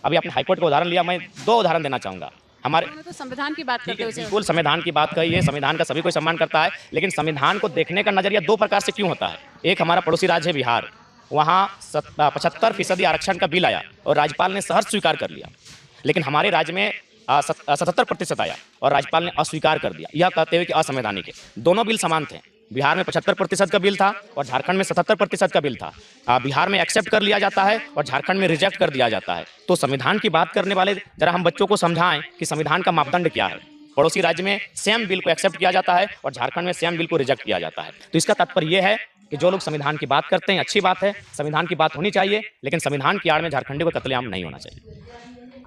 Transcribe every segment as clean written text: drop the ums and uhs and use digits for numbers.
अभी आपने हाईकोर्ट का उदाहरण लिया, मैं 2 उदाहरण देना चाहूँगा। हमारे उन्होंने तो संविधान की बात करते हुए उसे बिल्कुल संविधान की बात कही है, संविधान का सभी कोई सम्मान करता है, लेकिन संविधान को देखने का नज़रिया 2 प्रकार से क्यों होता है? एक हमारा पड़ोसी राज्य है बिहार, वहाँ 75% आरक्षण का बिल आया और राज्यपाल ने सहर्ष स्वीकार कर लिया। लेकिन हमारे राज्य में 77% आया और राज्यपाल ने अस्वीकार कर दिया, यह कहते हुए कि असंवैधानिक है। दोनों बिल समान थे। बिहार में 75% का बिल था और झारखंड में 77% का बिल था। बिहार में एक्सेप्ट कर लिया जाता है और झारखंड में रिजेक्ट कर दिया जाता है। तो संविधान की बात करने वाले जरा हम बच्चों को समझाएं कि संविधान का मापदंड क्या है। पड़ोसी राज्य में सेम बिल को एक्सेप्ट किया जाता है और झारखंड में सेम बिल को रिजेक्ट किया जाता है। तो इसका तात्पर्य यह है कि जो लोग संविधान की बात करते हैं अच्छी बात है, संविधान की बात होनी चाहिए, लेकिन संविधान की आड़ में झारखंडी को कत्लेआम नहीं होना चाहिए।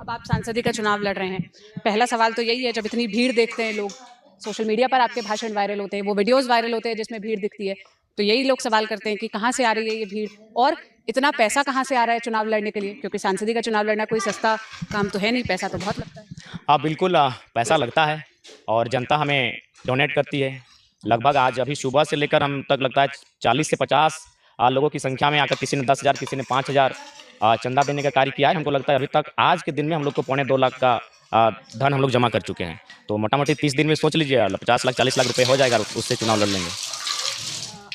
अब आप सांसदी का चुनाव लड़ रहे हैं, पहला सवाल तो यही है, जब इतनी भीड़ देखते हैं लोग, सोशल मीडिया पर आपके भाषण वायरल होते हैं, वो वीडियोस वायरल होते हैं जिसमें भीड़ दिखती है, तो यही लोग सवाल करते हैं कि कहाँ से आ रही है ये भीड़ और इतना पैसा कहाँ से आ रहा है चुनाव लड़ने के लिए, क्योंकि सांसदी का चुनाव लड़ना कोई सस्ता काम तो है नहीं, पैसा तो बहुत लगता है। हाँ बिल्कुल, पैसा लगता है और जनता हमें डोनेट करती है। लगभग आज अभी सुबह से लेकर हम तक लगता है 40 से 50 लोगों की संख्या में आकर किसी ने 10,000 किसी ने 5,000 चंदा देने का कार्य किया है। हमको लगता है अभी तक आज के दिन में हम लोग को 2.25 लाख का धन हम लोग जमा कर चुके हैं। तो मोटा-मोटी 30 दिन में सोच लीजिए 50 लाख 40 लाख रुपए हो जाएगा, उससे चुनाव लड़ लेंगे।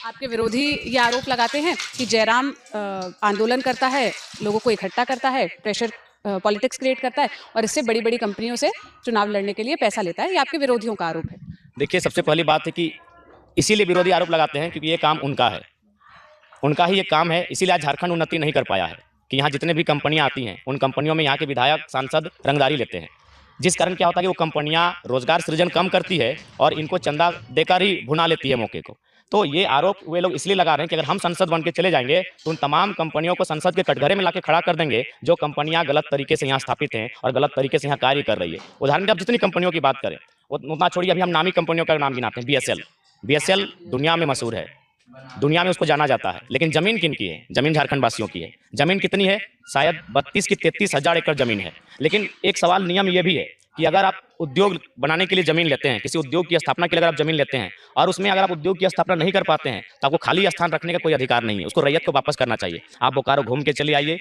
आपके विरोधी ये आरोप लगाते हैं कि जयराम आंदोलन करता है, लोगों को इकट्ठा करता है, प्रेशर पॉलिटिक्स क्रिएट करता है और इससे बड़ी बड़ी कंपनियों से चुनाव लड़ने के लिए पैसा लेता है। ये आपके विरोधियों का आरोप है। देखिए, सबसे पहली बात है कि इसीलिए विरोधी आरोप लगाते हैं क्योंकि ये काम उनका है, उनका ही ये काम है। इसीलिए आज झारखंड उन्नति नहीं कर पाया है कि यहाँ जितने भी कंपनियाँ आती हैं उन कंपनियों में यहाँ के विधायक सांसद रंगदारी लेते हैं, जिस कारण क्या होता है कि वो कंपनियाँ रोजगार सृजन कम करती है और इनको चंदा देकर ही भुना लेती है मौके को। तो ये आरोप वे लोग इसलिए लगा रहे हैं कि अगर हम संसद बन के चले जाएंगे तो उन तमाम कंपनियों को संसद के कटघरे में लाके खड़ा कर देंगे जो कंपनियां गलत तरीके से यहाँ स्थापित हैं और गलत तरीके से यहाँ कार्य कर रही है। उदाहरण के आप जितनी कंपनियों की बात करें उतना छोड़िए, अभी हम नामी कंपनियों का नाम गिनाते हैं। बीएसएल दुनिया में मशहूर है, दुनिया में उसको जाना जाता है, लेकिन जमीन किनकी है? जमीन झारखंड वासियों की है। जमीन कितनी है? शायद 32 की 33,000 एकड़ जमीन है। लेकिन एक सवाल नियम ये भी है कि अगर आप उद्योग बनाने के लिए जमीन लेते हैं, किसी उद्योग की स्थापना के लिए अगर आप जमीन लेते हैं और उसमें अगर आप उद्योग की स्थापना नहीं कर पाते हैं तो आपको खाली स्थान रखने का कोई अधिकार नहीं है, उसको रैयत को वापस करना चाहिए। आप बोकारो घूम के चले आइए,